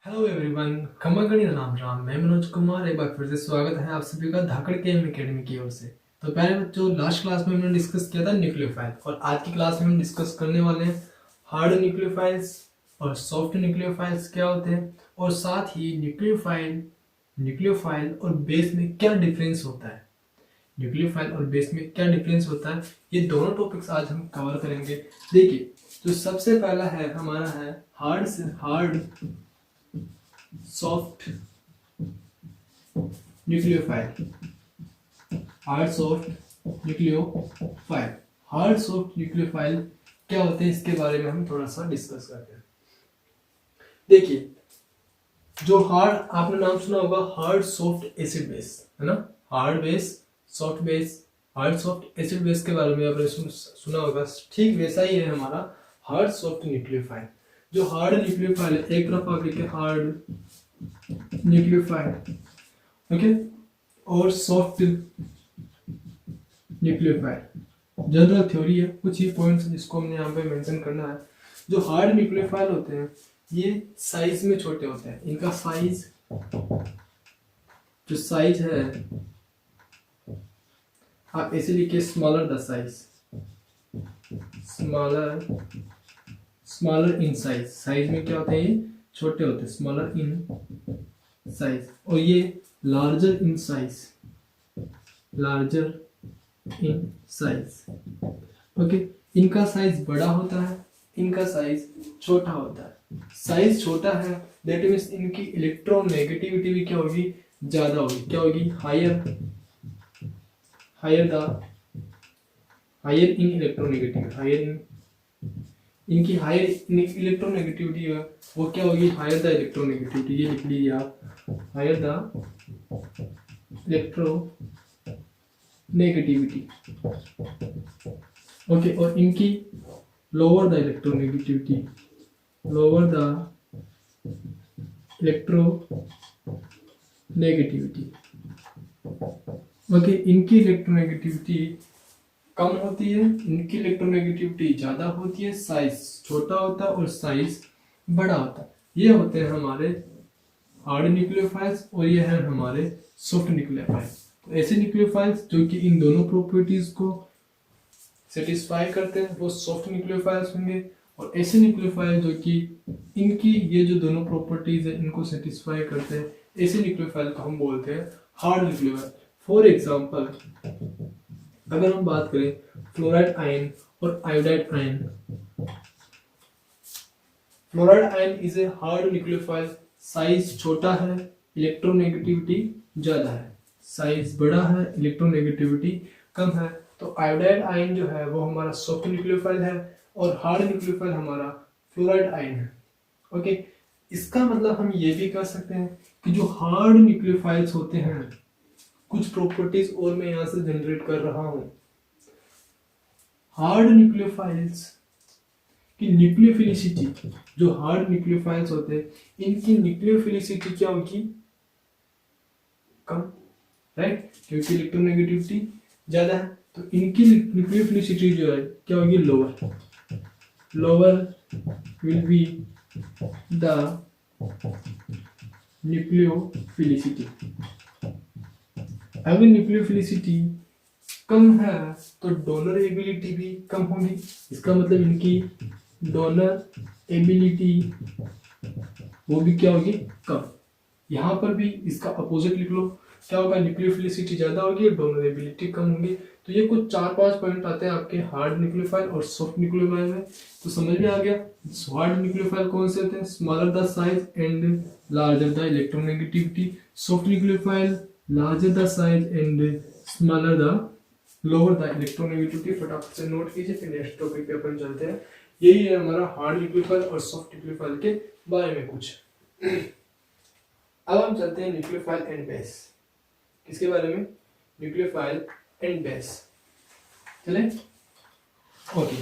Hello everyone, खमा गणी राम राम। मैं मनोज कुमार, एक बार फिर से स्वागत है आप सभी का धाकड़ के एम एकेडमी की ओर से। तो पहले बच्चों, लास्ट क्लास में हमने डिस्कस किया था न्यूक्लियोफाइल, और आज की क्लास में हम डिस्कस करने वाले हैं हार्ड न्यूक्लियोफाइल्स और सॉफ्ट न्यूक्लियोफाइल्स क्या होते हैं, और साथ ही न्यूक्लियोफाइल और बेस में क्या डिफरेंस होता है। न्यूक्लियोफाइल और बेस में क्या डिफरेंस होता है, ये दोनों टॉपिक्स आज हम कवर करेंगे। देखिए, तो सबसे पहला है हमारा है hard soft nucleophile. Hard soft nucleophile hard soft nucleophile क्या होते हैं, इसके बारे में हम थोड़ा सा डिस्कस करते हैं। देखिए, जो हार्ड, आपने नाम सुना होगा हार्ड सॉफ्ट एसिड बेस, है ना। Hard base, soft base, hard soft acid base के बारे में आपने सुना होगा। ठीक वैसा ही है हमारा हार्ड सॉफ्ट न्यूक्लियोफाइल। जो हार्ड न्यूक्लियोफाइल है, एक तरफ आप लिखे हार्ड न्यूक्लियोफाइल, ओके, और सॉफ्ट न्यूक्लियोफाइल जनरल थ्योरी है, कुछ ही पॉइंट्स जिसको हमने यहाँ पे मेंशन करना है। जो हार्ड न्यूक्लियोफाइल होते हैं ये साइज में छोटे होते हैं। इनका साइज, जो साइज है, आप ऐसे लिखिए smaller the size, smaller in size. Size में क्या होते हैं, ये छोटे होते हैं, स्मॉलर इन साइज। और ये larger in size, larger in size, okay. इनका साइज बड़ा होता है, इनका साइज छोटा होता है। साइज छोटा है दैट मीन्स इनकी इलेक्ट्रोनेगेटिविटी भी क्या होगी, ज्यादा होगी। क्या होगी, हायर इन इलेक्ट्रोनेगेटिविटी, इनकी हायर इलेक्ट्रोनेगेटिविटी है वो क्या होगी, हायर द इलेक्ट्रोनेगेटिविटी। ये लिख लीजिए आप, हायर द इलेक्ट्रोनेगेटिविटी, ओके। और इनकी lower the electronegativity, lower the electronegativity, okay. इनकी इलेक्ट्रोनेगेटिविटी कम होती है, इनकी इलेक्ट्रोनेगेटिविटी ज्यादा होती है। साइज छोटा होता है और साइज बड़ा होता है। ये होते हैं हमारे हार्ड न्यूक्लियोफाइल्स और ये हैं हमारे सॉफ्ट न्यूक्लियोफाइल्स। तो ऐसे न्यूक्लियोफाइल्स जो कि इन दोनों प्रॉपर्टीज को सेटिस्फाई करते हैं वो सॉफ्ट न्यूक्लियोफाइल्स होंगे, और ऐसे न्यूक्लियोफाइल जो कि इनकी ये जो दोनों प्रॉपर्टीज है इनको सेटिस्फाई करते हैं, ऐसे न्यूक्लियोफाइल को हम बोलते हैं हार्ड न्यूक्लियोफाइल। फॉर एग्जांपल, अगर हम बात करें फ्लोराइड आयन और iodide ion, fluoride ion is a hard nucleophile. Size छोटा है, इलेक्ट्रोनेगेटिविटी ज्यादा है। साइज बड़ा है, इलेक्ट्रोनेगेटिविटी कम है। तो आयोडाइड आयन जो है वो हमारा सॉफ्ट न्यूक्लियोफाइल है, और हार्ड न्यूक्लियोफाइल हमारा फ्लोराइड आयन है, ओके। इसका मतलब हम ये भी कह सकते हैं कि जो हार्ड न्यूक्लियोफाइल्स होते हैं, कुछ प्रॉपर्टीज और मैं यहां से जनरेट कर रहा हूं। हार्ड न्यूक्लियोफाइल्स की न्यूक्लियोफिलिसिटी, जो हार्ड न्यूक्लियोफाइल्स होते हैं इनकी न्यूक्लियोफिलिसिटी क्या होगी, कम, राइट, क्योंकि इलेक्ट्रोनेगेटिविटी ज्यादा है। तो इनकी न्यूक्लियोफिलिसिटी जो है क्या होगी, lower will be the nucleophilicity. अगर न्यूक्लियोफिलिसिटी कम है तो डोनर एबिलिटी भी कम होगी। इसका मतलब इनकी डोनर एबिलिटी वो भी क्या होगी, कम। यहाँ पर भी इसका अपोजिट लिख लो, क्या होगा, न्यूक्लियोफिलिसिटी ज्यादा होगी, डोनर एबिलिटी कम होगी। तो ये कुछ 4-5 पॉइंट आते हैं आपके हार्ड न्यूक्लियोफाइल और सॉफ्ट न्यूक्लियोफाइल में। तो समझ में आ गया हार्ड न्यूक्लियोफाइल कौन से होते हैं, smaller the size and larger the electronegativity. Soft nucleophile larger the size and smaller the lower the electronegativity. फटाफट से नोट कीजिए, फिर नेक्स्ट टॉपिक पे अपन चलते हैं। यही है हमारा हार्ड न्यूक्लियोफाइल और सॉफ्ट न्यूक्लियोफाइल के बारे में कुछ। अब हम चलते हैं न्यूक्लियोफाइल एंड बेस। किसके बारे में, न्यूक्लियोफाइल एंड बेस। चले, ओके।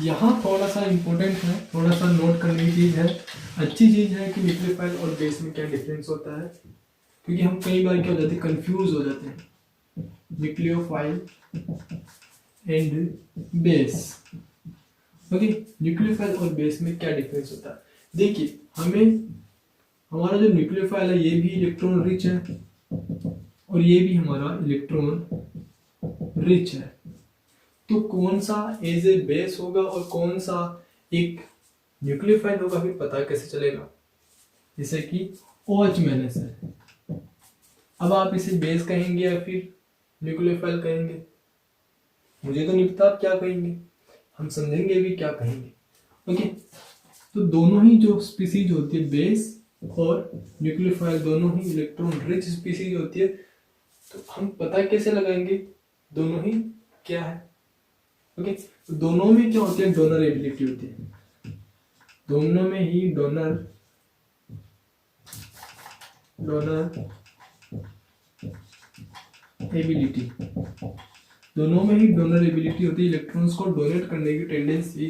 यहाँ थोड़ा सा इंपॉर्टेंट है, थोड़ा सा नोट करने की चीज है, अच्छी चीज है कि न्यूक्लियोफाइल और बेस में क्या डिफरेंस होता है, क्योंकि हम कई बार क्या हो जाते हैं, कंफ्यूज हो जाते हैं। Nucleophile and base, okay. Nucleophile और बेस में क्या डिफरेंस होता है, देखिए हमें हमारा जो न्यूक्लियोफाइल है ये भी इलेक्ट्रॉन रिच है और ये भी हमारा इलेक्ट्रॉन रिच है। तो कौन सा एज ए बेस होगा और कौन सा एक न्यूक्लियोफाइल होगा फिर पता कैसे चलेगा? जैसे कि OH माइनस है, अब आप इसे बेस कहेंगे या फिर न्यूक्लियोफाइल कहेंगे, मुझे तो नहीं पता आप क्या कहेंगे, हम समझेंगे भी क्या कहेंगे। ओके, तो दोनों ही जो स्पीसीज होती है बेस और न्यूक्लियोफाइल दोनों ही इलेक्ट्रॉन रिच स्पीसीज होती है। तो हम पता कैसे लगाएंगे दोनों ही क्या है? ओके, तो दोनों में क्या होती है? डोनर एबिलिटी होती है, दोनों में ही डोनर एबिलिटी, दोनों में ही डोनर एबिलिटी होती है। इलेक्ट्रॉन्स को डोनेट करने की टेंडेंसी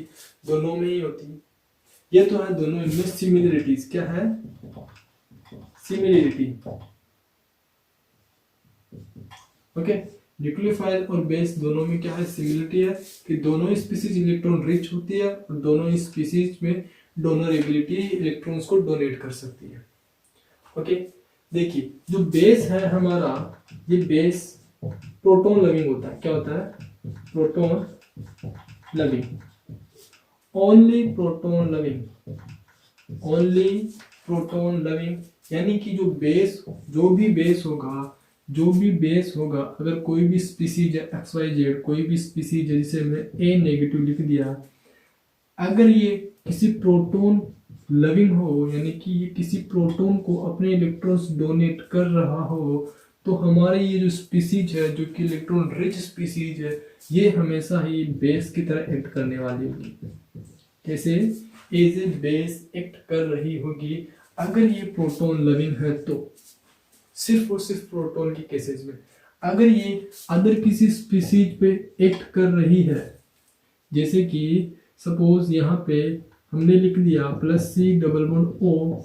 दोनों में ही होती है। ये तो है दोनों इनमें सिमिलरिटीज। क्या है? सिमिलरिटी। ओके, न्यूक्लियोफाइल और बेस दोनों में क्या है? सिमिलरिटी है कि दोनों ही स्पीसीज इलेक्ट्रॉन रिच होती है और दोनों ही स्पीसीज में डोनर एबिलिटी इलेक्ट्रॉन्स को डोनेट कर सकती है। ओके, देखिए जो बेस है हमारा, ये बेस प्रोटॉन लविंग होता है। क्या होता है? Proton loving, only proton loving, only proton loving. यानी कि जो भी बेस होगा, अगर कोई भी स्पीसीज है XYZ, कोई भी स्पीसीज है जिसे हमने A नेगेटिव लिख दिया, अगर ये किसी प्रोटॉन लविंग हो, यानी कि ये किसी प्रोटॉन को अपने इलेक्ट्रॉन्स डोनेट कर रहा हो, तो हमारे ये जो स्पीसीज है जो कि इलेक्ट्रॉन रिच स्पीसीज है, ये हमेशा ही बेस की तरह एक्ट करने वाली होगी। कैसे? एज ए बेस एक्ट कर रही होगी अगर ये प्रोटॉन लविंग है तो। सिर्फ और सिर्फ प्रोटॉन की केसेस में। अगर ये अदर किसी स्पीसीज पे एक्ट कर रही है, जैसे कि सपोज यहाँ पे हमने लिख दिया +C डबल बॉन्ड O,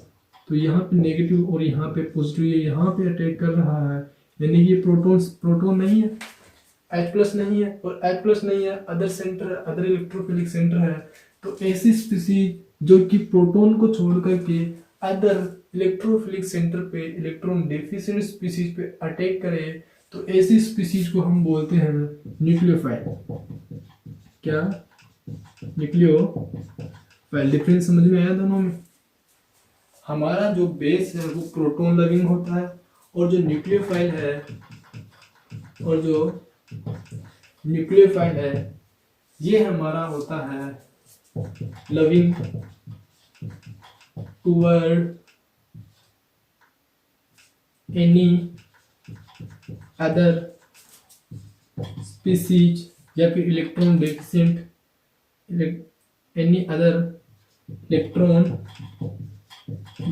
तो यहाँ पे नेगेटिव और यहाँ पे पॉजिटिव, ये यहाँ पे अटैक कर रहा है, यानी कि ये प्रोटॉन नहीं है, H+ नहीं है, और H+ नहीं है, other centre, other electrophilic centre है। तो ऐसी स्पीसीज जो कि प्रोटॉन को छोड़ करके अदर इलेक्ट्रोफिलिक सेंटर पे इलेक्ट्रॉन डेफिशिएंट स्पीसीज पे अटैक करे, तो ऐसी स्पीसीज को हम बोलते हैं न्यूक्लियोफाइल। क्या? न्यूक्लियोफाइल। डिफरेंस समझ में आया दोनों में? हमारा जो बेस है वो प्रोटॉन लविंग होता है, और जो न्यूक्लियोफाइल है ये हमारा होता है loving toward any other species या फिर electron deficient, any other electron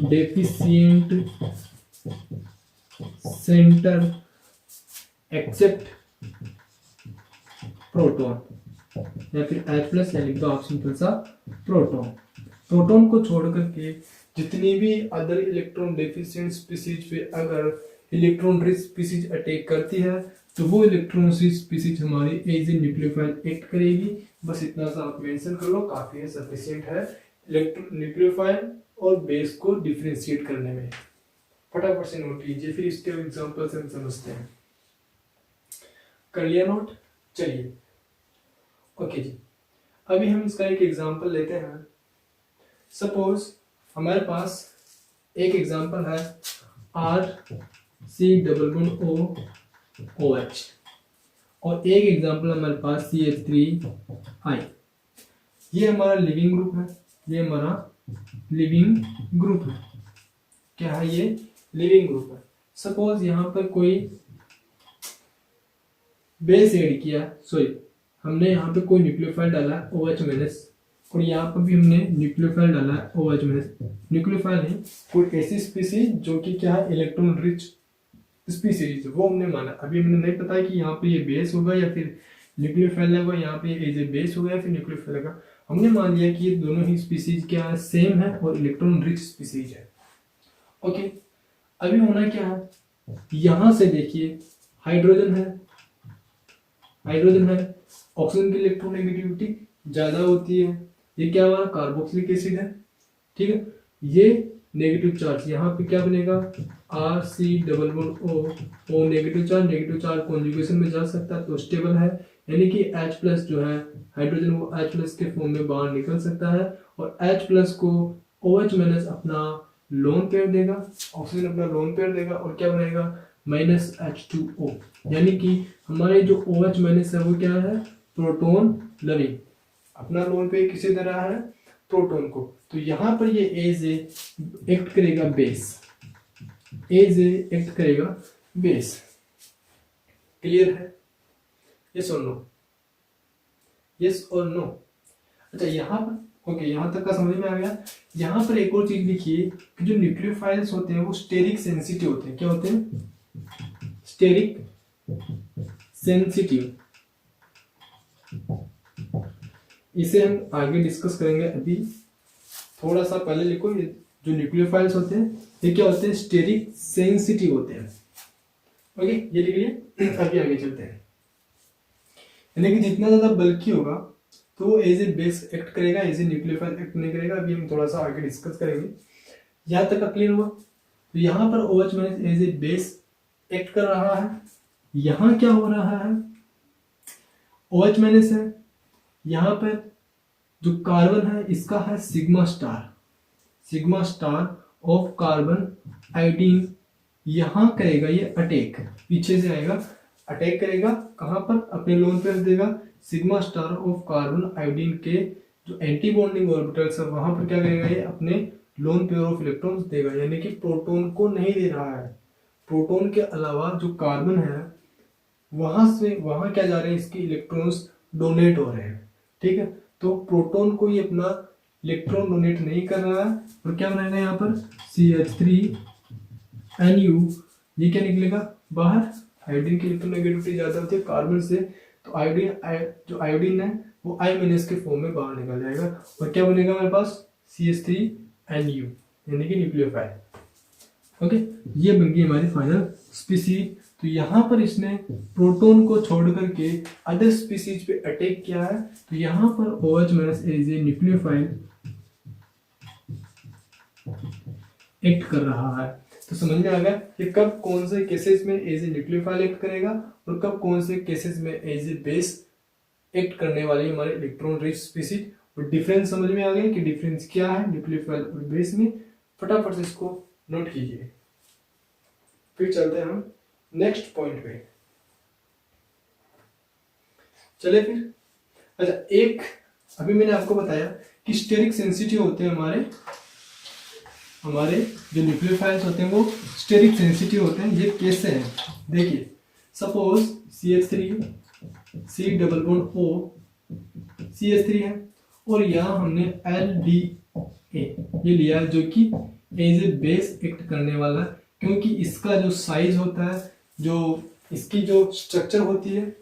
deficient centre except proton, या फिर H+ या लिख दो आप सिंपल सा प्रोटॉन। प्रोटॉन को छोड़ करके जितनी भी अदर इलेक्ट्रॉन डेफिशिएंट स्पीसीज पे अगर इलेक्ट्रॉन रिच स्पीसीज अटैक करती है, तो वो इलेक्ट्रॉन रिच स्पीसीज हमारी एज ए न्यूक्लियोफाइल एक्ट करेगी। बस इतना सा आप मेंशन कर लो, काफी है, सफिशिएंट है न्यूक्लियोफाइल और बेस को डिफरेंशिएट करने में। फटाफट से नोट कीजिए, फिर इसके एग्जांपल से हम समझते हैं। कर लिया नोट? चलिए ओके जी, अभी हम इसका एक एग्जांपल लेते हैं। सपोज हमारे पास एक एग्जांपल है RC डबल बॉन्ड OH, और एक एग्जांपल हमारे पास CH3I। ये हमारा लिविंग ग्रुप है, ये हमारा लिविंग ग्रुप है। क्या है? ये लिविंग ग्रुप है। सपोज यहाँ पर कोई बेस ऐड किया, हमने यहाँ पे कोई न्यूक्लियोफाइल डाला OH-, और यहाँ पर भी हमने न्यूक्लियोफाइल डाला OH-। न्यूक्लियोफाइल है कोई ऐसी स्पीसीज जो कि क्या है? इलेक्ट्रॉन रिच स्पीसीज, वो हमने माना। अभी हमने नहीं पता कि यहाँ पे ये बेस होगा या फिर न्यूक्लियोफाइल होगा, यहाँ पे एज ए बेस होगा या फिर न्यूक्लियोफाइल होगा। हमने मान लिया कि ये दोनों ही स्पीसीज क्या है? सेम है और इलेक्ट्रॉन रिच स्पीसीज है। ओके, अभी होना क्या है? यहां से देखिए हाइड्रोजन है, ऑक्सीजन की इलेक्ट्रोनेगेटिविटी ज्यादा होती है। ये क्या हुआ? कार्बोक्सिलिक एसिड है, ठीक है। ये नेगेटिव चार्ज यहाँ पे क्या बनेगा, RC double bond O negative charge conjugation में जा सकता है तो स्टेबल है, यानी कि H प्लस जो है हाइड्रोजन वो H प्लस के फॉर्म में बाहर निकल सकता है, और H प्लस को OH माइनस अपना लोन पेयर देगा, ऑक्सीजन अपना लोन पेयर देगा, और क्या बनेगा -H2O, यानी कि हमारे जो OH माइनस है वो क्या है, प्रोटोन लविंग, अपना लोन पेयर किसे दे रहा है, प्रोटोन को। तो यहाँ पर ये एज एक्ट करेगा बेस, एज एक्ट करेगा बेस। क्लियर है, यस और नो, यस और नो। अच्छा यहाँ पर ओके, यहाँ तक का समझ में आ गया। यहाँ पर एक और चीज लिखिए कि जो न्यूक्लियोफाइल्स होते हैं वो स्टेरिक सेंसिटिव होते हैं। क्या होते हैं, स्टेरिक सेंसिटिव। इसे हम आगे डिस्कस करेंगे, अभी थोड़ा सा पहले लिखो, ये जो न्यूक्लियोफाइल्स होते हैं ये क्या होते हैं, स्टेरिक सेंसिटिव होते हैं। ओके, ये लिख लिए। अभी आगे चलते हैं। यानी कि जितना ज्यादा बल्कि होगा तो वो एज ए बेस एक्ट करेगा, एज ए न्यूक्लियोफाइल एक्ट नहीं करेगा। अभी हम थोड़ा सा आगे डिस्कस करेंगे। यहाँ तक क्लियर हुआ। तो यहाँ पर OH minus as a base act कर रहा है। यहाँ क्या हो रहा है, OH माइनस है, यहाँ पर जो कार्बन है इसका है sigma star of carbon iodine, यहाँ करेगा ये अटैक, पीछे से आएगा, अटैक करेगा कहाँ पर, अपने लोन पेयर देगा, sigma star of carbon iodine के जो एंटी बॉन्डिंग ऑर्बिटल्स है वहां पर क्या करेगा, ये अपने लोन पेयर ऑफ इलेक्ट्रॉन्स देगा, यानी कि प्रोटॉन को नहीं दे रहा है। प्रोटॉन के अलावा जो कार्बन है वहां क्या जा रहे हैं, इसके इलेक्ट्रॉन्स डोनेट हो रहे हैं। ठीक है, तो प्रोटॉन को ये अपना इलेक्ट्रॉन डोनेट नहीं कर रहा है, और क्या बनाएगा यहाँ पर CH3NU, ये क्या निकलेगा बाहर, आयोडीन की इलेक्ट्रोनेगेटिविटी ज्यादा होती है कार्बन से, तो जो आयोडीन है वो I- के फॉर्म में बाहर निकल जाएगा, और क्या बनेगा हमारे पास CH3NU, यानी कि न्यूक्लियोफाइल। ओके, ये बन गई हमारी फाइनल स्पीसीज। तो यहाँ पर इसने प्रोटॉन को छोड़ करके अदर स्पीसीज पे अटैक किया है, तो यहाँ पर OH minus as a nucleophile act कर रहा है। तो समझ में आ गया कि कब कौन से केसेस में एज ए न्यूक्लियोफाइल एक्ट करेगा, और कब कौन से केसेस में एज ए बेस एक्ट करने वाली हमारे इलेक्ट्रॉन रिच स्पीसीज। और डिफरेंस समझ में आ गया कि डिफरेंस क्या है न्यूक्लियोफाइल और बेस में। फटाफट से इसको नोट कीजिए, फिर चलते हैं हम नेक्स्ट पॉइंट पे। चले फिर। अच्छा, एक अभी मैंने आपको बताया कि स्टेरिक सेंसिटिव होते हैं हमारे जो न्यूक्लियोफाइल्स होते हैं वो स्टेरिक सेंसिटिव होते हैं। ये कैसे हैं, देखिए, suppose CH3 C double bond O CH3 है, और यहाँ हमने LDA ये लिया है, जो कि एज ए बेस एक्ट करने वाला है, क्योंकि इसका जो साइज होता है, जो इसकी जो स्ट्रक्चर होती है,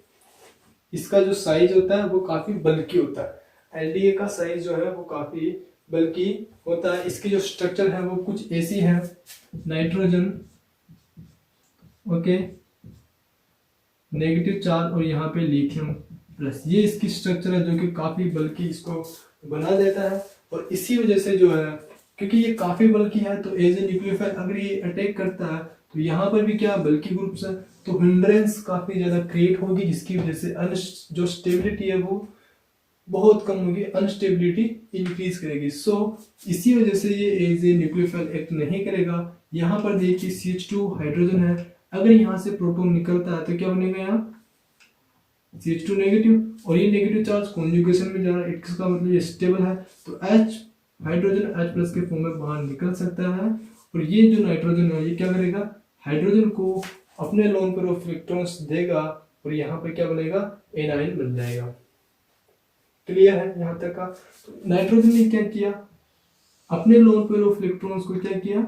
इसका जो साइज होता है वो काफी बल्की होता है। LDA का साइज जो है वो काफी बल्कि होता है। इसकी जो स्ट्रक्चर है वो कुछ ऐसी है, नाइट्रोजन, ओके, नेगेटिव चार्ज, और यहाँ पे लिथियम प्लस, ये इसकी स्ट्रक्चर है जो कि काफी बल्कि इसको बना देता है। और इसी वजह से जो है, क्योंकि ये काफी बल्कि है, तो एज ए न्यूक्लियोफाइल अगर ये अटैक करता है तो यहाँ पर भी क्या बल्कि ग्रुप्स है, तो हिंड्रेंस काफी ज्यादा क्रिएट होगी, जिसकी वजह से जो स्टेबिलिटी है वो बहुत कम होगी, अनस्टेबिलिटी इंक्रीज करेगी। सो इसी वजह से ये एज ए न्यूक्लियोफाइल एक्ट नहीं करेगा। यहाँ पर देखिए CH2 हाइड्रोजन है, अगर यहाँ से प्रोटॉन निकलता है तो क्या बनेगा, यहाँ CH2 नेगेटिव, और ये नेगेटिव चार्ज कॉन्जुगेशन में जा रहा है, इसका मतलब ये स्टेबल है, तो H हाइड्रोजन H प्लस के फॉर्म में बाहर निकल सकता है। और ये जो नाइट्रोजन है ये क्या करेगा, हाइड्रोजन को अपने लोन पेयर ऑफ इलेक्ट्रॉन्स देगा, और यहाँ पर क्या बनेगा, एनाइन बन जाएगा। क्लियर है यहाँ तक का। तो नाइट्रोजन ने क्या किया, अपने लोन पेयर ऑफ इलेक्ट्रॉन्स को क्या किया,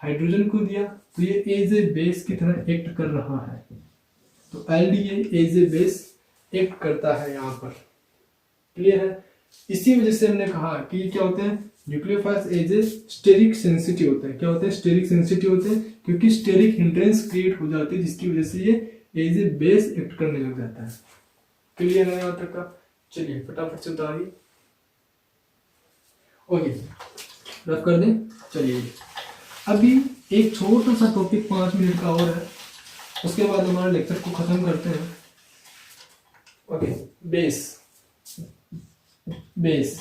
हाइड्रोजन को दिया, तो ये एज ए बेस की तरह एक्ट कर रहा है। तो LDA as a base act करता है यहाँ पर। क्लियर है, इसी वजह से हमने कहा कि क्या होते हैं nucleophiles as a steric sensitive होते हैं। क्या होते हैं, स्टेरिक सेंसिटिव होते हैं, क्योंकि स्टेरिक हिंड्रेंस क्रिएट हो जाती है, जिसकी वजह से ये एज ए बेस एक्ट करने लग जाता है। क्लियर है यहाँ तक का। चलिए फटाफट से उतारिए। ओके, रफ कर दें। चलिए अभी एक छोटा सा टॉपिक 5 मिनट का और है, उसके बाद हमारे लेक्चर को खत्म करते हैं। Okay, base. बेस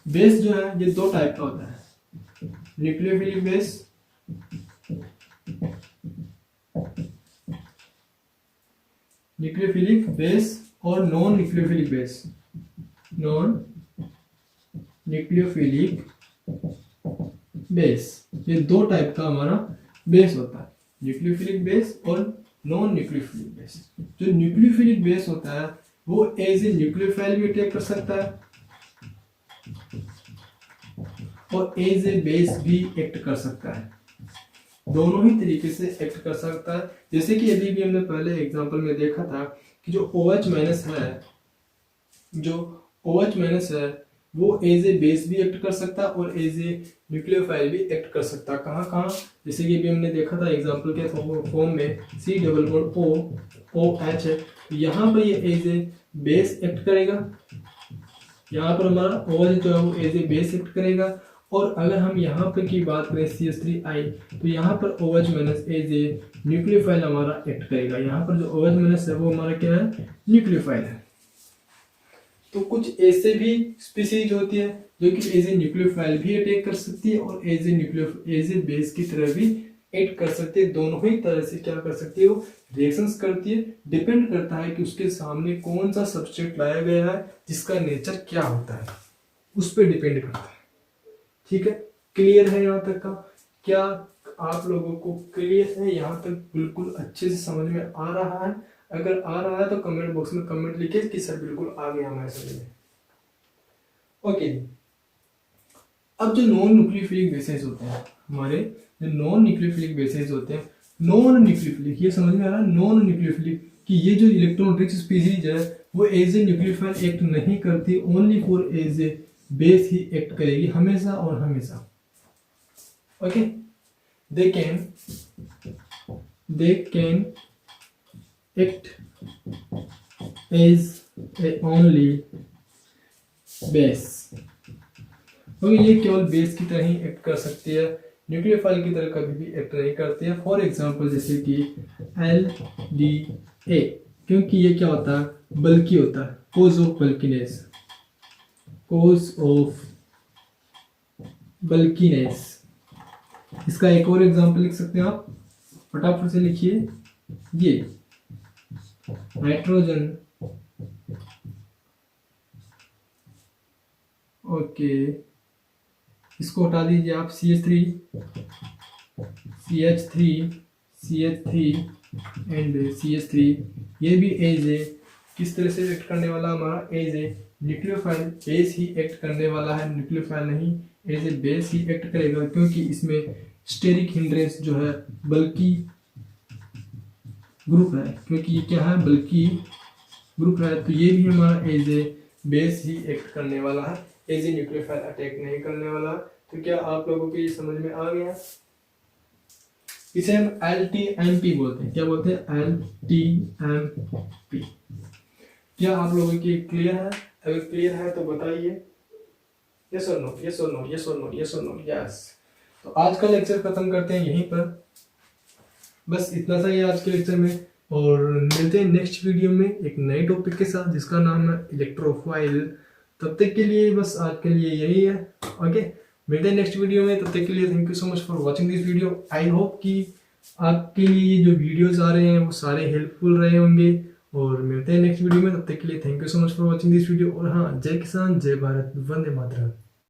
बेस जो है ये 2 टाइप का होता है, न्यूक्लियोफिलिक बेस और non nucleophilic base. Non nucleophilic base, ये 2 टाइप का हमारा बेस होता है, न्यूक्लियोफिलिक बेस और नॉन न्यूक्लियोफिलिक बेस। जो न्यूक्लियोफिलिक बेस होता है वो एज ए न्यूक्लियोफाइल भी अटैक कर सकता है और एज ए बेस भी एक्ट कर सकता है, दोनों ही तरीके से एक्ट कर सकता है। जैसे कि अभी भी हमने पहले एग्जांपल में देखा था कि जो OH माइनस है वो एज ए बेस भी एक्ट कर सकता है और एज ए न्यूक्लियोफाइल भी एक्ट कर सकता है। कहाँ कहाँ, जैसे कि अभी हमने देखा था एग्जांपल के फॉर्म में C डबल बॉन्ड OH है, यहाँ पर ये एज ए बेस एक्ट करेगा, यहाँ पर हमारा OH जो है वो एज ए बेस एक्ट करेगा। और अगर हम यहाँ पर की बात करें CH3I, तो यहाँ पर OH minus as a nucleophile हमारा एक्ट करेगा। यहाँ पर जो OH माइनस है वो हमारा क्या है, न्यूक्लियोफाइल है। तो कुछ ऐसे भी स्पीसीज होती है जो कि एज ए न्यूक्लियोफाइल भी अटैक कर सकती है और एज ए बेस की तरह भी एक्ट कर सकती है। दोनों ही तरह से क्या कर सकती है, वो रिएक्शंस करती है। डिपेंड करता है कि उसके सामने कौन सा सबस्ट्रेट लाया गया है, जिसका नेचर क्या होता है, उस पर डिपेंड करता है। ठीक है, क्लियर है यहाँ तक का? क्या आप लोगों को क्लियर है यहाँ तक? बिल्कुल अच्छे से समझ में आ रहा है? अगर आ रहा है तो कमेंट बॉक्स में कमेंट लिखिए कि सर बिल्कुल आ गया हमारे समझ में। ओके, अब जो नॉन न्यूक्लियोफिलिक बेसेस होते हैं हमारे, जो नॉन न्यूक्लियोफिलिक बेसेस होते हैं, नॉन न्यूक्लियोफिलिक, ये समझ में आ रहा है? नॉन न्यूक्लियोफिलिक कि ये जो इलेक्ट्रॉन रिच स्पीसीज है वो एज ए न्यूक्लियोफाइल एक्ट नहीं करती, only for as a base ही एक्ट करेगी हमेशा और हमेशा। Okay, they can act as a only base. Okay, ये केवल बेस की तरह ही एक्ट कर सकती है, न्यूक्लियोफाइल की तरह कभी भी एक्ट नहीं करती है। फॉर एग्जांपल जैसे कि LDA, क्योंकि ये क्या होता है, बल्की होता है, cause of bulkiness, cause of bulkiness. इसका एक और एग्जांपल लिख सकते हैं आप, फटाफट से लिखिए, ये नाइट्रोजन, ओके इसको हटा दीजिए आप, CH3 एंड CH3, ये भी एज ए किस तरह से एक्ट करने वाला, हमारा एज ए न्यूक्लियोफाइल बेस ही एक्ट करने वाला है, न्यूक्लियोफाइल नहीं, एज ए बेस ही एक्ट करेगा, क्योंकि इसमें स्टेरिक हिंड्रेंस जो है बल्कि ग्रुप है, क्योंकि ये क्या है, बल्कि ग्रुप है, तो ये भी हमारा एज ए बेस ही एक्ट करने वाला है, एज ए न्यूक्लियोफाइल अटैक नहीं करने वाला। तो क्या आप लोगों को ये समझ में आ गया? इसे हम LTMP बोलते हैं। क्या बोलते हैं? LTMP। क्या आप लोगों की क्लियर है? अगर क्लियर है तो बताइए यस और नो, यस और नो, यस और नो, यस और नो, यस। तो आज का लेक्चर खत्म करते हैं यहीं पर, बस इतना सा ही आज के लेक्चर में, और मिलते हैं नेक्स्ट वीडियो में एक नए टॉपिक के साथ जिसका नाम है इलेक्ट्रोफाइल। तब तक के लिए बस आज के लिए यही है। ओके, मिलते हैं नेक्स्ट वीडियो में, तब तक के लिए thank you so much for watching this video. I hope कि आपके लिए जो वीडियोस आ रहे हैं वो सारे हेल्पफुल रहे होंगे, और मिलते हैं नेक्स्ट वीडियो में, तब तक के लिए thank you so much for watching this video. और हाँ, जय किसान, जय भारत, वंदे मातरम।